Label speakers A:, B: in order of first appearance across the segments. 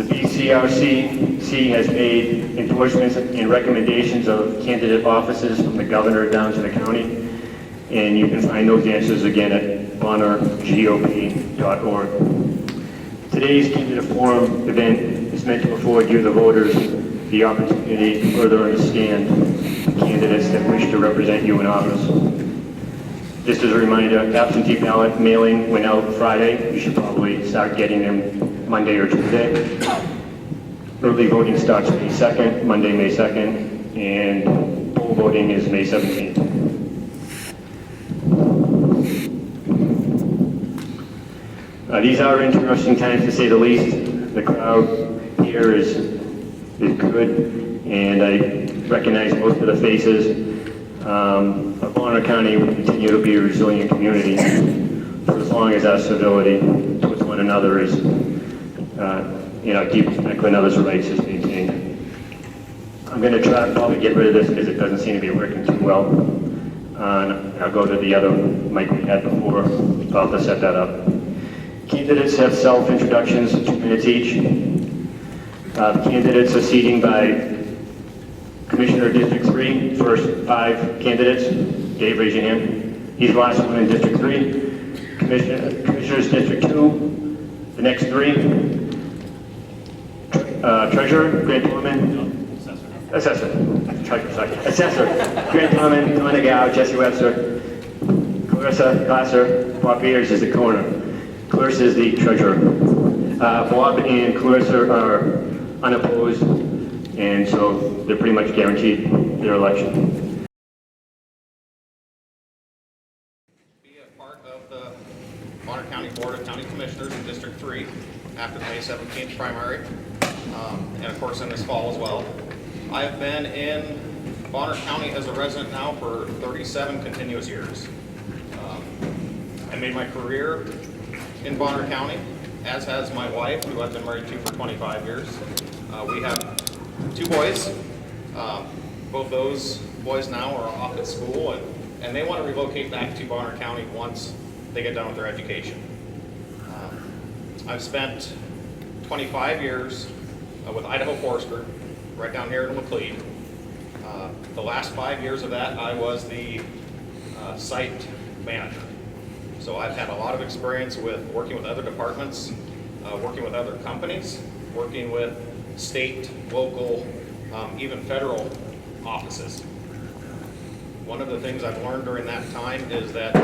A: The BCRCC has made endorsements and recommendations of candidate offices from the governor down to the county, and you can find those answers again at bonnergop.org. Today's candidate forum event is meant to afford you, the voters, the opportunity to further understand candidates that wish to represent you in office. Just as a reminder, absentee ballot mailing went out Friday. You should probably start getting them Monday or Tuesday. Early voting starts May 2nd, Monday, May 2nd, and poll voting is May 17th. These are interesting times, to say the least. The crowd here is good, and I recognize most of the faces. Bonner County will continue to be a resilient community for as long as our civility towards one another is, keep respect one another's rights is maintained. I'm going to try to probably get rid of this because it doesn't seem to be working too well. I'll go to the other mic we had before. I'll have to set that up. Candidates have self-introductions, 2 minutes each. Candidates are seating by Commissioner District 3, first 5 candidates. Dave, raise your hand. He's the last one in District 3. Commissioners District 2, the next 3. Treasurer, Grant Torman. Assessor. Assessor, Grant Torman, Donna Gow, Jesse Webster, Clarissa Glasser, Bob Beers is the coroner. Clarissa is the treasurer. Bob and Clarissa are unopposed, and so they're pretty much guaranteed their election.
B: Be a part of the Bonner County Board of County Commissioners in District 3 after the May 17th primary, and of course in this fall as well. I have been in Bonner County as a resident now for 37 continuous years. I made my career in Bonner County, as has my wife, who I've been married to for 25 years. We have 2 boys. Both those boys now are off at school, and they want to relocate back to Bonner County once they get done with their education. I've spent 25 years with Idaho Forestry, right down here in Laclede. The last 5 years of that, I was the site manager. So I've had a lot of experience with working with other departments, working with other companies, working with state, local, even federal offices. One of the things I've learned during that time is that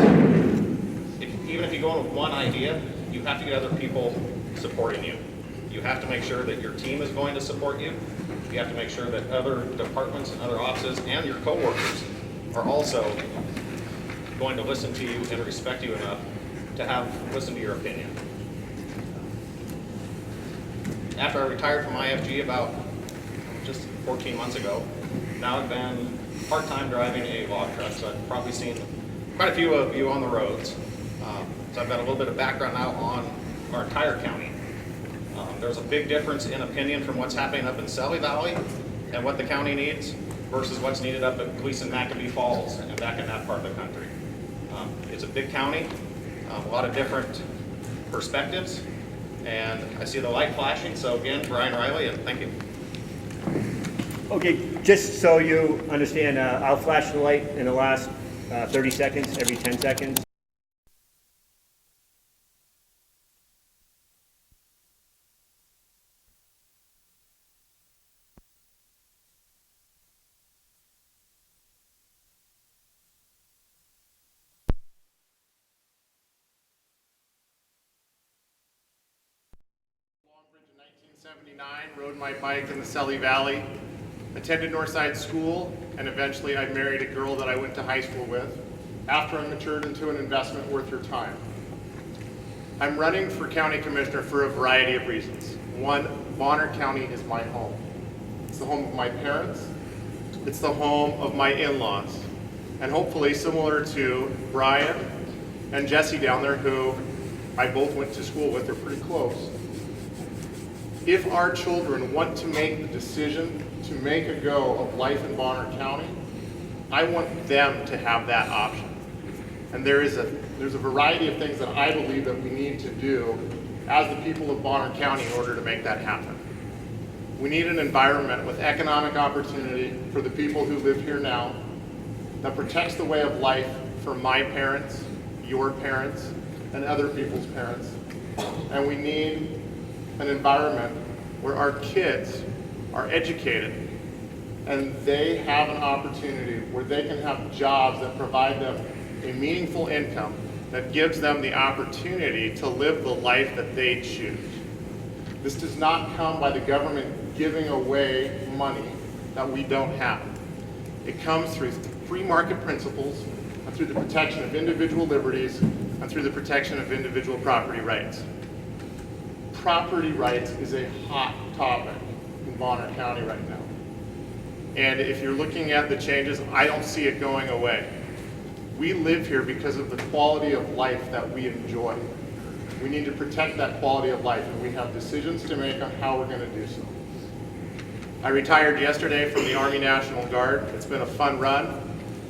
B: even if you go in with one idea, you have to get other people supporting you. You have to make sure that your team is going to support you. You have to make sure that other departments and other offices and your coworkers are also going to listen to you and respect you enough to listen to your opinion. After I retired from IFG about just 14 months ago, now I've been part-time driving a log truck, so I've probably seen quite a few of you on the roads. So I've got a little bit of background now on our entire county. There's a big difference in opinion from what's happening up in Selly Valley and what the county needs versus what's needed up at Gleason-Maccabee Falls and back in that part of the country. It's a big county, a lot of different perspectives, and I see the light flashing, so again, Brian Riley, and thank you.
A: Okay, just so you understand, I'll flash the light in the last 30 seconds, every 10 seconds.
C: In 1979, rode my bike in the Selly Valley, attended Northside School, and eventually I married a girl that I went to high school with after I matured into an investment worth her time. I'm running for county commissioner for a variety of reasons. One, Bonner County is my home. It's the home of my parents. It's the home of my in-laws. And hopefully similar to Brian and Jesse down there, who I both went to school with, they're pretty close. If our children want to make the decision to make a go of life in Bonner County, I want them to have that option. And there's a variety of things that I believe that we need to do as the people of Bonner County in order to make that happen. We need an environment with economic opportunity for the people who live here now that protects the way of life for my parents, your parents, and other people's parents. And we need an environment where our kids are educated and they have an opportunity where they can have jobs that provide them a meaningful income that gives them the opportunity to live the life that they choose. This does not come by the government giving away money that we don't have. It comes through free market principles and through the protection of individual liberties and through the protection of individual property rights. Property rights is a hot topic in Bonner County right now. And if you're looking at the changes, I don't see it going away. We live here because of the quality of life that we enjoy. We need to protect that quality of life, and we have decisions to make on how we're going to do so. I retired yesterday from the Army National Guard. It's been a fun run,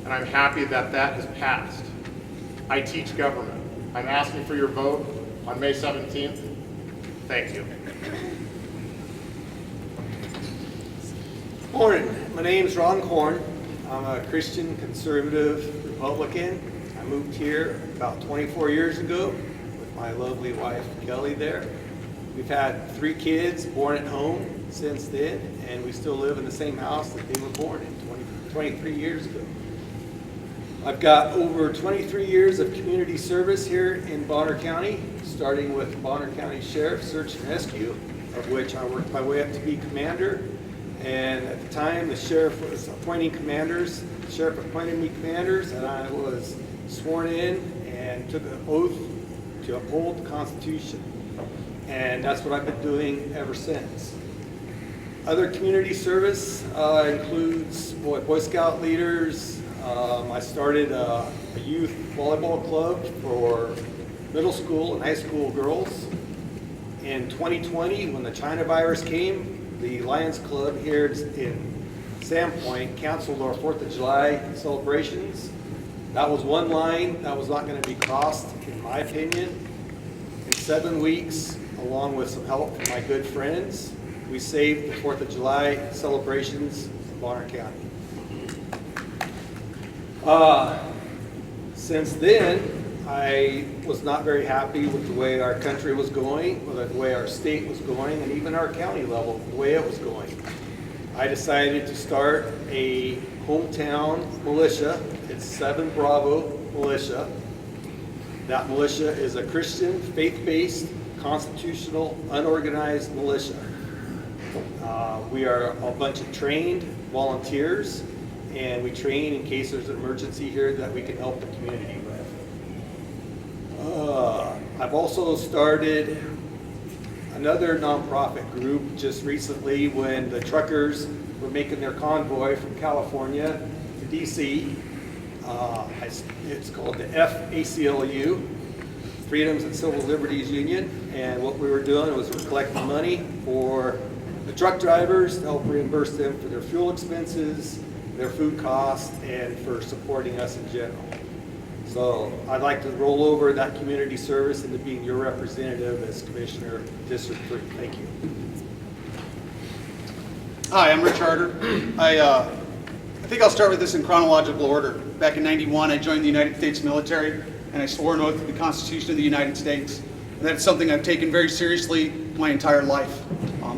C: and I'm happy that that has passed. I teach government. I'm asking for your vote on May 17th. Thank you.
D: Morning, my name is Ron Korn. I'm a Christian conservative Republican. I moved here about 24 years ago with my lovely wife Kelly there. We've had 3 kids born at home since then, and we still live in the same house that they were born in 23 years ago. I've got over 23 years of community service here in Bonner County, starting with Bonner County Sheriff Search and Rescue, of which I worked my way up to be commander. And at the time, the sheriff was appointing commanders. The sheriff appointed me commanders, and I was sworn in and took an oath to uphold the Constitution. And that's what I've been doing ever since. Other community service includes Boy Scout leaders. I started a youth volleyball club for middle school and high school girls. In 2020, when the China virus came, the Lions Club here in Sandpoint canceled our 4th of July celebrations. That was one line that was not going to be crossed, in my opinion. In 7 weeks, along with some help from my good friends, we saved the 4th of July celebrations in Bonner County. Since then, I was not very happy with the way our country was going, with the way our state was going, and even our county level, the way it was going. I decided to start a hometown militia. It's 7 Bravo Militia. That militia is a Christian, faith-based, constitutional, unorganized militia. We are a bunch of trained volunteers, and we train in case there's an emergency here that we can help the community with. I've also started another nonprofit group just recently when the truckers were making their convoy from California to DC. It's called the FACLU, Freedoms and Civil Liberties Union, and what we were doing was we're collecting money for the truck drivers to help reimburse them for their fuel expenses, their food costs, and for supporting us in general. So I'd like to roll over that community service into being your representative as Commissioner of District 3. Thank you.
E: Hi, I'm Rich Harder. I think I'll start with this in chronological order. Back in '91, I joined the United States military, and I swore an oath to the Constitution of the United States. And that's something I've taken very seriously my entire life.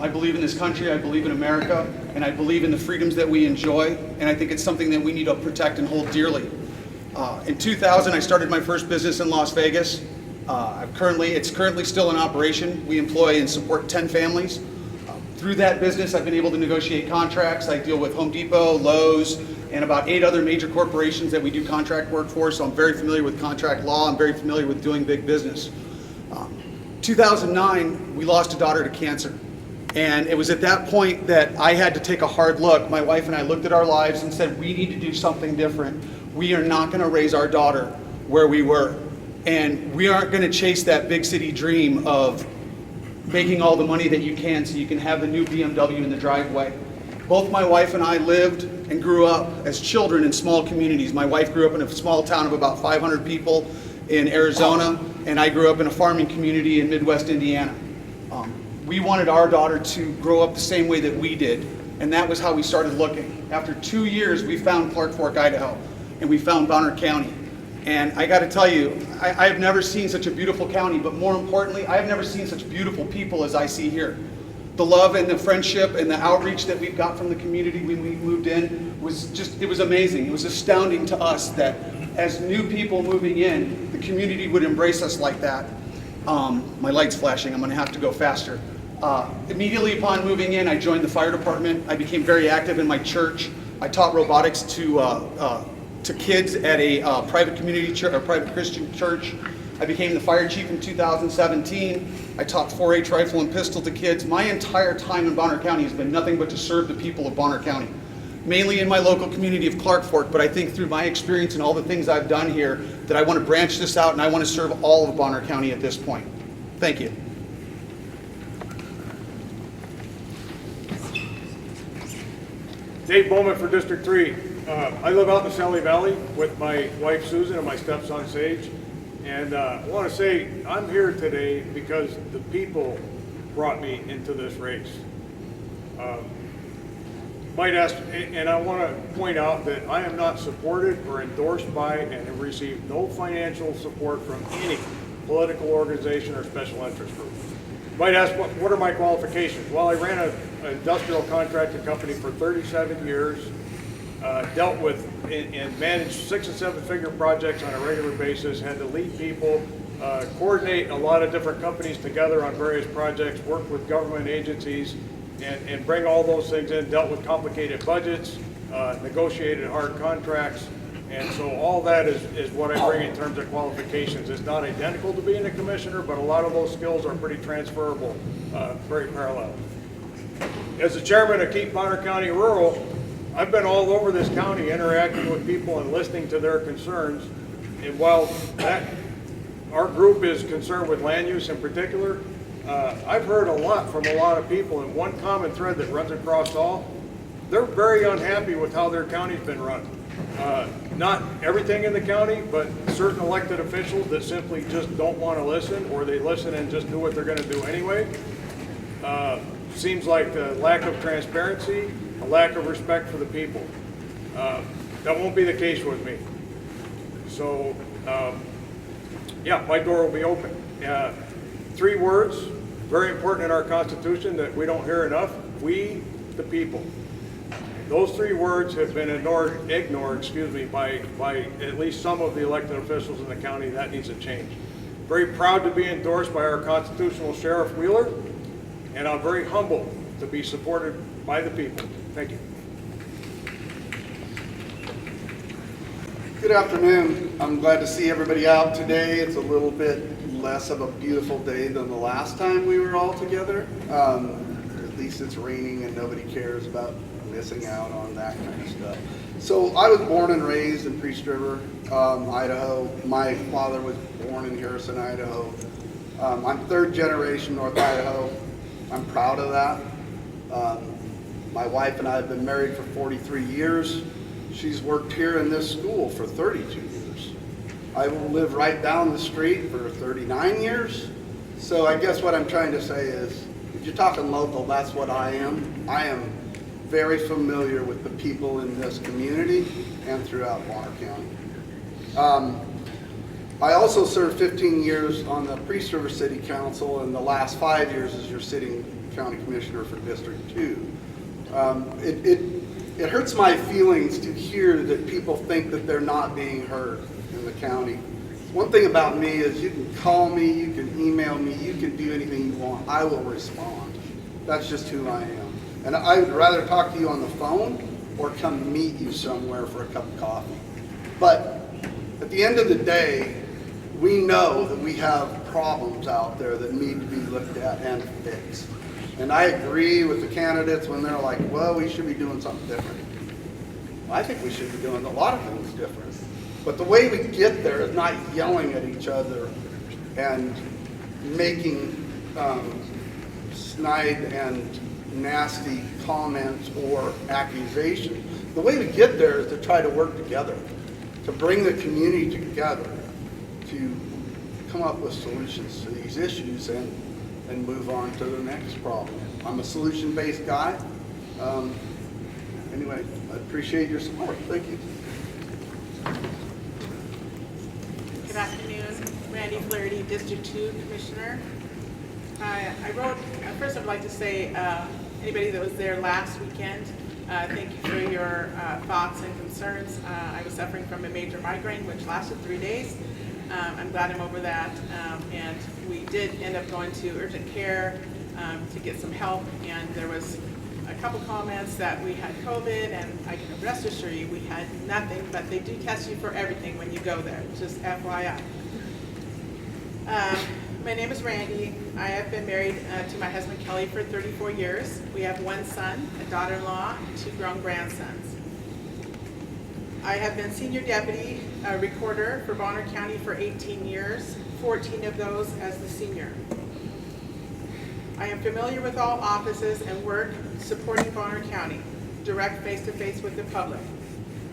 E: I believe in this country, I believe in America, and I believe in the freedoms that we enjoy, and I think it's something that we need to protect and hold dearly. In 2000, I started my first business in Las Vegas. It's currently still in operation. We employ and support 10 families. Through that business, I've been able to negotiate contracts. I deal with Home Depot, Lowe's, and about 8 other major corporations that we do contract work for, so I'm very familiar with contract law. I'm very familiar with doing big business. 2009, we lost a daughter to cancer. And it was at that point that I had to take a hard look. My wife and I looked at our lives and said, we need to do something different. We are not going to raise our daughter where we were. And we aren't going to chase that big city dream of making all the money that you can so you can have the new BMW in the driveway. Both my wife and I lived and grew up as children in small communities. My wife grew up in a small town of about 500 people in Arizona, and I grew up in a farming community in Midwest Indiana. we wanted our daughter to grow up the same way that we did, and that was how we started looking. After 2 years, we found Clark Fork, Idaho, and we found Bonner County. And I got to tell you, I have never seen such a beautiful county, but more importantly, I have never seen such beautiful people as I see here. The love and the friendship and the outreach that we've got from the community when we moved in was just, it was amazing. It was astounding to us that as new people moving in, the community would embrace us like that. My light's flashing, I'm gonna have to go faster. Immediately upon moving in, I joined the fire department. I became very active in my church. I taught robotics to kids at a private community church, or private Christian church. I became the fire chief in 2017. I taught 4-H rifle and pistol to kids. My entire time in Bonner County has been nothing but to serve the people of Bonner County. Mainly in my local community of Clark Fork, but I think through my experience and all the things I've done here, that I want to branch this out and I want to serve all of Bonner County at this point. Thank you.
F: Dave Bowman for District 3. I live out in the Sally Valley with my wife Susan and my stepson Sage. And I want to say I'm here today because the people brought me into this race. Might ask, and I want to point out that I am not supported or endorsed by and have received no financial support from any political organization or special interest group. Might ask, what are my qualifications? Well, I ran an industrial contracting company for 37 years, dealt with and managed 6- and 7-figure projects on a regular basis, had to lead people, coordinate a lot of different companies together on various projects, work with government agencies, and bring all those things in, dealt with complicated budgets, negotiated hard contracts, and so all that is what I bring in terms of qualifications. It's not identical to being a commissioner, but a lot of those skills are pretty transferable, very parallel. As the chairman of Keep Bonner County Rural, I've been all over this county interacting with people and listening to their concerns, and while our group is concerned with land use in particular, I've heard a lot from a lot of people, and one common thread that runs across all, they're very unhappy with how their county's been run. Not everything in the county, but certain elected officials that simply just don't want to listen, or they listen and just do what they're going to do anyway. Seems like a lack of transparency, a lack of respect for the people. That won't be the case with me. So, yeah, my door will be open. 3 words, very important in our Constitution that we don't hear enough: we, the people. Those 3 words have been ignored, by at least some of the elected officials in the county. That needs to change. Very proud to be endorsed by our constitutional Sheriff Wheeler, and I'm very humbled to be supported by the people. Thank you.
G: Good afternoon. I'm glad to see everybody out today. It's a little bit less of a beautiful day than the last time we were all together. At least it's raining and nobody cares about missing out on that kind of stuff. So I was born and raised in Priest River, Idaho. My father was born in Harrison, Idaho. I'm 3rd generation North Idaho. I'm proud of that. My wife and I have been married for 43 years. She's worked here in this school for 32 years. I live right down the street for 39 years. So I guess what I'm trying to say is, if you're talking local, that's what I am. I am very familiar with the people in this community and throughout Bonner County. I also served 15 years on the Priest River City Council, and the last 5 years as your sitting county commissioner for District 2. It hurts my feelings to hear that people think that they're not being heard in the county. One thing about me is you can call me, you can email me, you can do anything you want. I will respond. That's just who I am. And I would rather talk to you on the phone or come meet you somewhere for a cup of coffee. But at the end of the day, we know that we have problems out there that need to be looked at and fixed. And I agree with the candidates when they're like, well, we should be doing something different. Well, I think we should be doing a lot of things different. But the way we get there is not yelling at each other and making snide and nasty comments or accusations. The way we get there is to try to work together, to bring the community together, to come up with solutions to these issues. And and move on to the next problem. I'm a solution-based guy. Anyway, I appreciate your support. Thank you.
H: Good afternoon, Randy Flaherty, District 2 Commissioner. First I'd like to say, anybody that was there last weekend, thank you for your thoughts and concerns. I was suffering from a major migraine which lasted 3 days. I'm glad I'm over that, and we did end up going to urgent care to get some help, and there was a couple comments that we had COVID, and I can rest assure you we had nothing, but they do test you for everything when you go there, just FYI. My name is Randy. I have been married to my husband Kelly for 34 years. We have one son, a daughter-in-law, and 2 grown grandsons. I have been senior deputy recorder for Bonner County for 18 years, 14 of those as the senior. I am familiar with all offices and work supporting Bonner County, direct face-to-face with the public.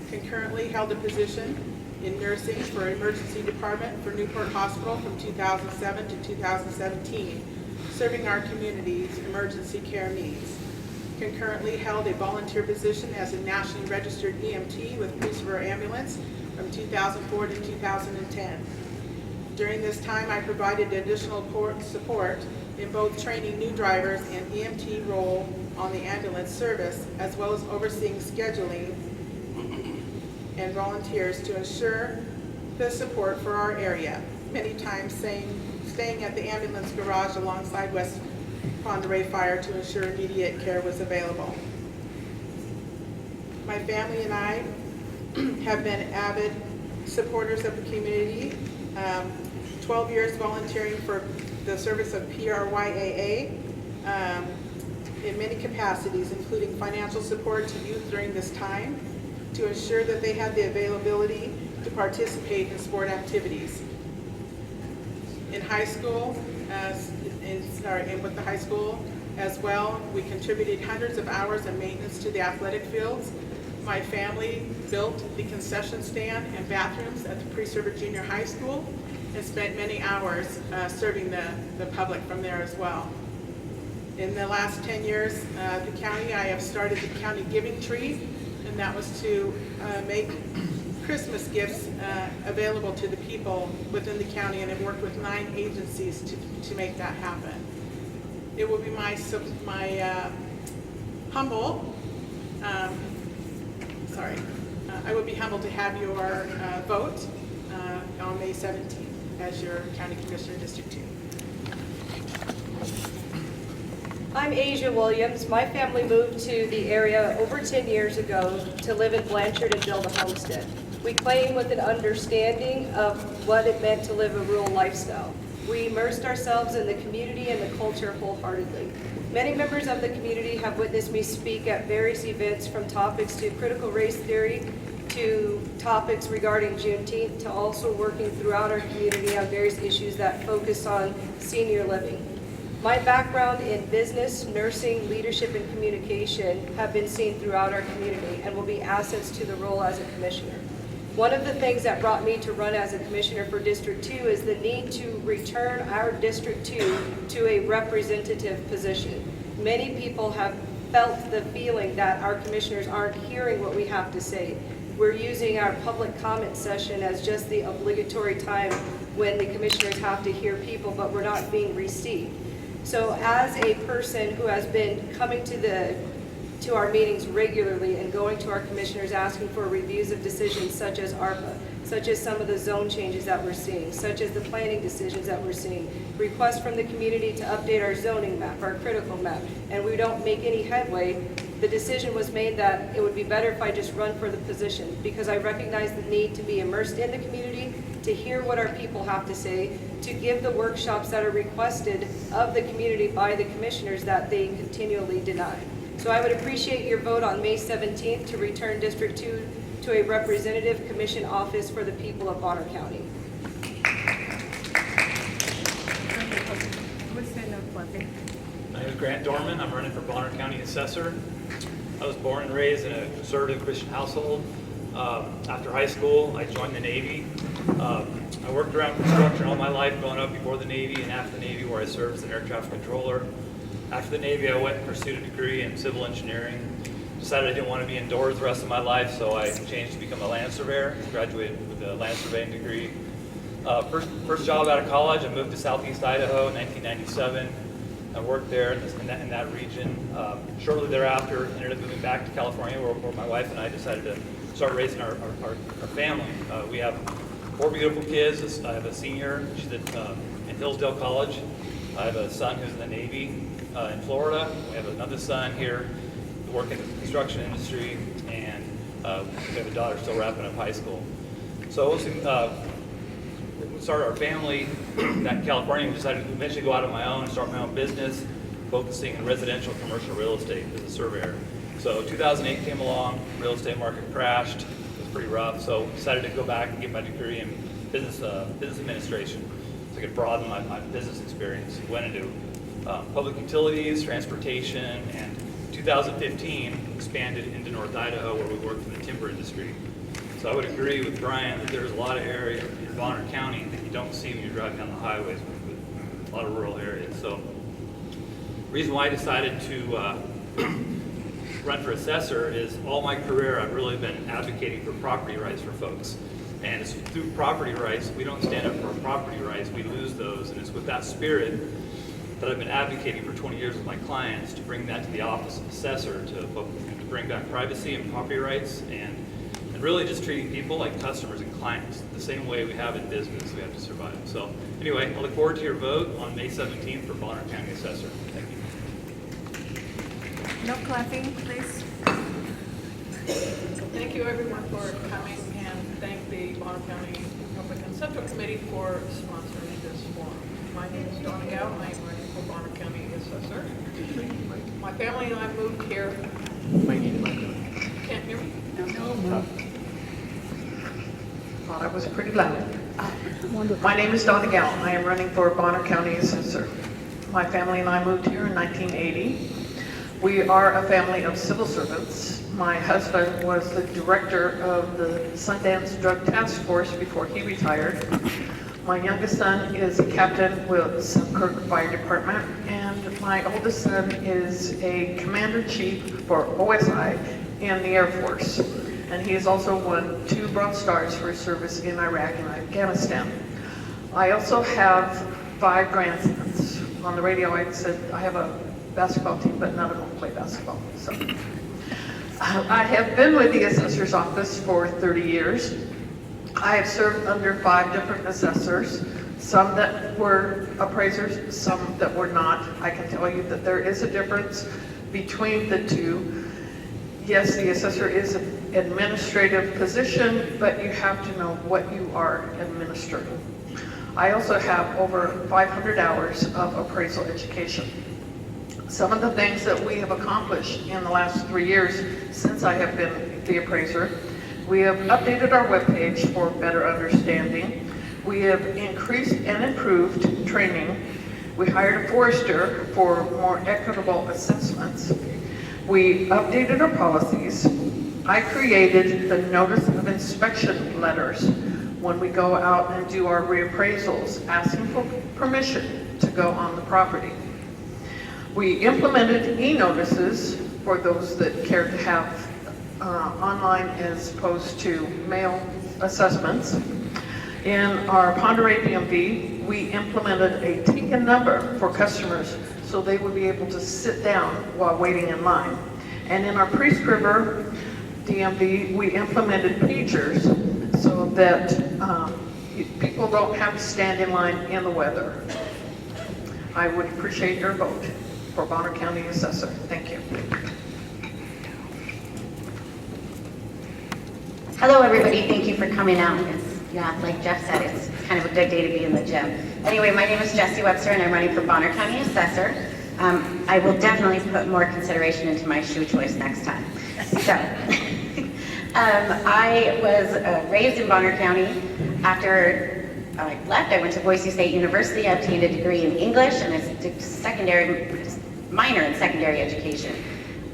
H: Concurrently held a position in nursing for emergency department for Newport Hospital from 2007 to 2017, serving our community's emergency care needs. Concurrently held a volunteer position as a nationally registered EMT with Police River Ambulance from 2004 to 2010. During this time, I provided additional support in both training new drivers and EMT role on the ambulance service, as well as overseeing scheduling and volunteers to ensure the support for our area, many times staying at the ambulance garage alongside West Ponderay Fire to ensure immediate care was available. My family and I have been avid supporters of the community, 12 years volunteering for the service of PRYAA in many capacities, including financial support to youth during this time, to ensure that they had the availability to participate in sport activities. In high school, and with the high school as well, we contributed hundreds of hours of maintenance to the athletic fields. My family built the concession stand and bathrooms at the Pre-Server Junior High School and spent many hours serving the public from there as well. In the last 10 years, the county, I have started the county giving tree, and that was to make Christmas gifts available to the people within the county, and have worked with 9 agencies to make that happen. It will be my humble, I would be humbled to have your vote on May 17th as your County Commissioner, District 2.
I: I'm Asia Williams. My family moved to the area over 10 years ago to live in Blanchard and build a homestead. We came with an understanding of what it meant to live a rural lifestyle. We immersed ourselves in the community and the culture wholeheartedly. Many members of the community have witnessed me speak at various events, from topics to critical race theory to topics regarding Juneteenth, to also working throughout our community on various issues that focus on senior living. My background in business, nursing, leadership, and communication have been seen throughout our community and will be assets to the role as a commissioner. One of the things that brought me to run as a commissioner for District 2 is the need to return our District 2 to a representative position. Many people have felt the feeling that our commissioners aren't hearing what we have to say. We're using our public comment session as just the obligatory time when the commissioners have to hear people, but we're not being received. So as a person who has been coming to our meetings regularly and going to our commissioners asking for reviews of decisions such as ARPA, such as some of the zone changes that we're seeing, such as the planning decisions that we're seeing, requests from the community to update our zoning map, our critical map, and we don't make any headway, the decision was made that it would be better if I just run for the position, because I recognize the need to be immersed in the community, to hear what our people have to say, to give the workshops that are requested of the community by the commissioners that they continually deny. So I would appreciate your vote on May 17th to return District 2 to a representative commission office for the people of Bonner County.
J: My name is Grant Dorman. I'm running for Bonner County Assessor. I was born and raised in a conservative Christian household. After high school, I joined the Navy. I worked around construction all my life, growing up before the Navy and after the Navy, where I served as an air traffic controller. After the Navy, I went and pursued a degree in civil engineering. Decided I didn't want to be indoors the rest of my life, so I changed to become a land surveyor. Graduated with a land surveying degree. First job out of college, I moved to Southeast Idaho in 1997. I worked there in that region. Shortly thereafter, ended up moving back to California, where my wife and I decided to start raising our family. We have 4 beautiful kids. I have a senior, she's in Hillsdale College. I have a son who's in the Navy in Florida. We have another son here working in the construction industry, and we have a daughter still wrapping up high school. So we started our family in California. We decided to eventually go out on my own and start my own business, focusing on residential commercial real estate as a surveyor. So 2008 came along, real estate market crashed. It was pretty rough, so decided to go back and get my degree in business administration so I could broaden my business experience. Went into public utilities, transportation, and 2015 expanded into North Idaho, where we worked in the timber industry. So I would agree with Brian that there's a lot of areas in Bonner County that you don't see when you're driving down the highways, with a lot of rural areas. So the reason why I decided to run for assessor is all my career I've really been advocating for property rights for folks. And it's through property rights, we don't stand up for our property rights, we lose those. And it's with that spirit that I've been advocating for 20 years with my clients to bring that to the office of assessor, to bring back privacy and property rights, and really just treating people like customers and clients the same way we have in business. We have to survive. So anyway, I look forward to your vote on May 17th for Bonner County Assessor. Thank you.
K: No clapping, please.
L: Thank you everyone for coming, and thank the Bonner County Republican Central Committee for sponsoring this forum. My name is Donna Gow. I am running for Bonner County Assessor. My family and I moved here. Can't hear me? No. Thought I was pretty loud. My name is Donna Gow. I am running for Bonner County Assessor. My family and I moved here in 1980. We are a family of civil servants. My husband was the director of the Sundance Drug Task Force before he retired. My youngest son is a captain with Selkirk Fire Department, and my oldest son is a commander-chief for OSI in the Air Force. And he has also won 2 Bronze Stars for his service in Iraq and Afghanistan. I also have 5 grandsons. On the radio I said I have a basketball team, but none of them play basketball. So I have been with the assessor's office for 30 years. I have served under 5 different assessors, some that were appraisers, some that were not. I can tell you that there is a difference between the two. Yes, the assessor is an administrative position, but you have to know what you are administering. I also have over 500 hours of appraisal education. Some of the things that we have accomplished in the last 3 years since I have been the appraiser: we have updated our webpage for better understanding. We have increased and improved training. We hired a forester for more equitable assessments. We updated our policies. I created the notice of inspection letters when we go out and do our reappraisals, asking for permission to go on the property. We implemented e-notices for those that care to have online as opposed to mail assessments. In our Ponderay DMV, we implemented a take-in number for customers so they would be able to sit down while waiting in line. And in our Priest River DMV, we implemented pagers so that people don't have to stand in line in the weather. I would appreciate your vote for Bonner County Assessor. Thank you.
M: Hello, everybody. Thank you for coming out. Yeah, like Jeff said, it's kind of a good day to be in the gym. Anyway, my name is Jessie Webster, and I'm running for Bonner County Assessor. I will definitely put more consideration into my shoe choice next time. So, I was raised in Bonner County. After I left, I went to Boise State University. I obtained a degree in English and a minor in secondary education.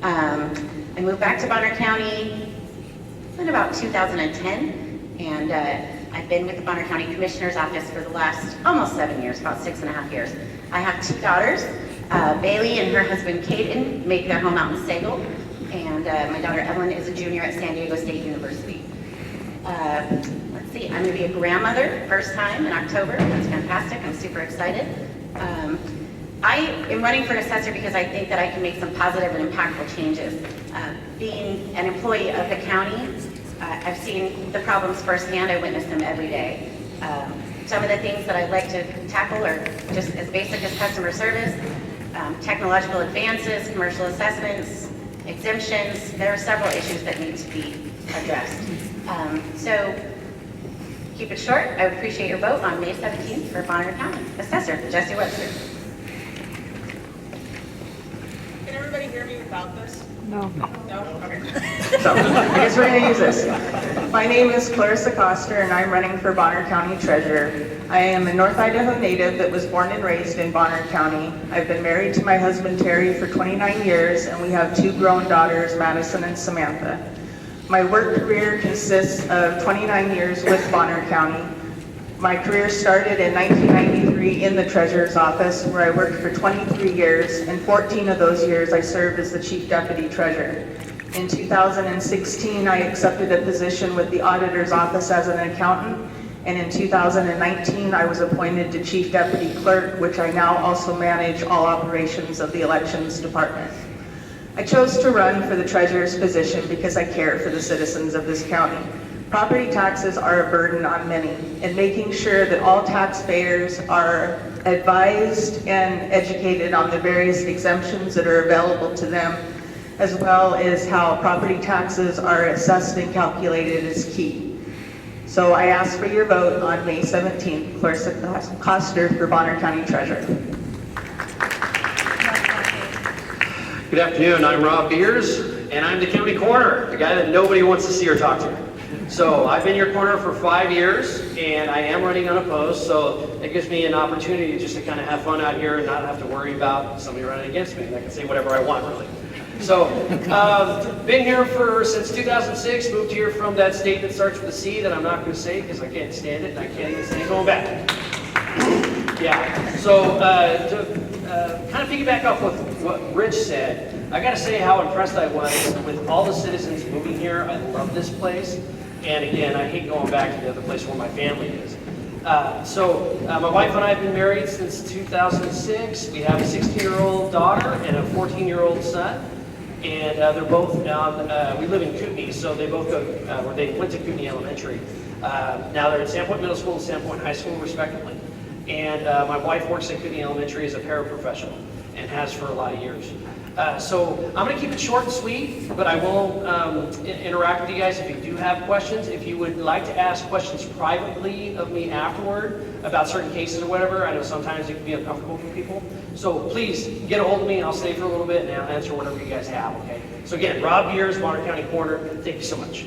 M: I moved back to Bonner County in about 2010, and I've been with the Bonner County Commissioner's Office for the last almost 7 years, about 6.5 years. I have 2 daughters. Bailey and her husband Caden make their home out in Sagal, and my daughter Evelyn is a junior at San Diego State University. Let's see, I'm going to be a grandmother, first time in October. That's fantastic. I'm super excited. I am running for assessor because I think that I can make some positive and impactful changes. Being an employee of the county, I've seen the problems firsthand. I witness them every day. Some of the things that I'd like to tackle are just as basic as customer service, technological advances, commercial assessments, exemptions. There are several issues that need to be addressed. So keep it short. I would appreciate your vote on May 17th for Bonner County Assessor Jesse Webster.
H: Can everybody hear me without this?
K: No.
H: No? Okay.
K: So, I guess we're going to use this. My name is Clarissa Coster, and I'm running for Bonner County Treasurer. I am a North Idaho native that was born and raised in Bonner County. I've been married to my husband Terry for 29 years, and we have 2 grown daughters, Madison and Samantha. My work career consists of 29 years with Bonner County. My career started in 1993 in the Treasurer's Office, where I worked for 23 years, and 14 of those years I served as the Chief Deputy Treasurer. In 2016, I accepted a position with the Auditor's Office as an accountant, and in 2019, I was appointed to Chief Deputy Clerk, which I now also manage all operations of the Elections Department. I chose to run for the Treasurer's position because I care for the citizens of this county. Property taxes are a burden on many, and making sure that all taxpayers are advised and educated on the various exemptions that are available to them, as well as how property taxes are assessed and calculated, is key. So I ask for your vote on May 17th, Clarissa Coster for Bonner County Treasurer.
N: Good afternoon, I'm Rob Beers, and I'm the county coroner, the guy that nobody wants to see or talk to. So I've been your coroner for 5 years, and I am running unopposed, so it gives me an opportunity just to kind of have fun out here and not have to worry about somebody running against me. I can say whatever I want, really. So, been here since 2006, moved here from that state that starts with a C that I'm not going to say because I can't stand it, and I can't even say going back. Yeah, so to kind of piggyback off what Rich said, I got to say how impressed I was with all the citizens moving here. I love this place. And again, I hate going back to the other place where my family is. My wife and I have been married since 2006. We have a 16-year-old daughter and a 14-year-old son. And they're both, we live in Kootenai, so they both go, they went to Kootenai Elementary. Now they're at Sandpoint Middle School and Sandpoint High School, respectively. And my wife works at Kootenai Elementary as a paraprofessional and has for a lot of years. So I'm going to keep it short and sweet, but I will interact with you guys if you do have questions. If you would like to ask questions privately of me afterward about certain cases or whatever, I know sometimes it can be uncomfortable for people. So please get a hold of me and I'll stay for a little bit and I'll answer whatever you guys have, okay? So again, Rob Beers, Bonner County Coroner, thank you so much.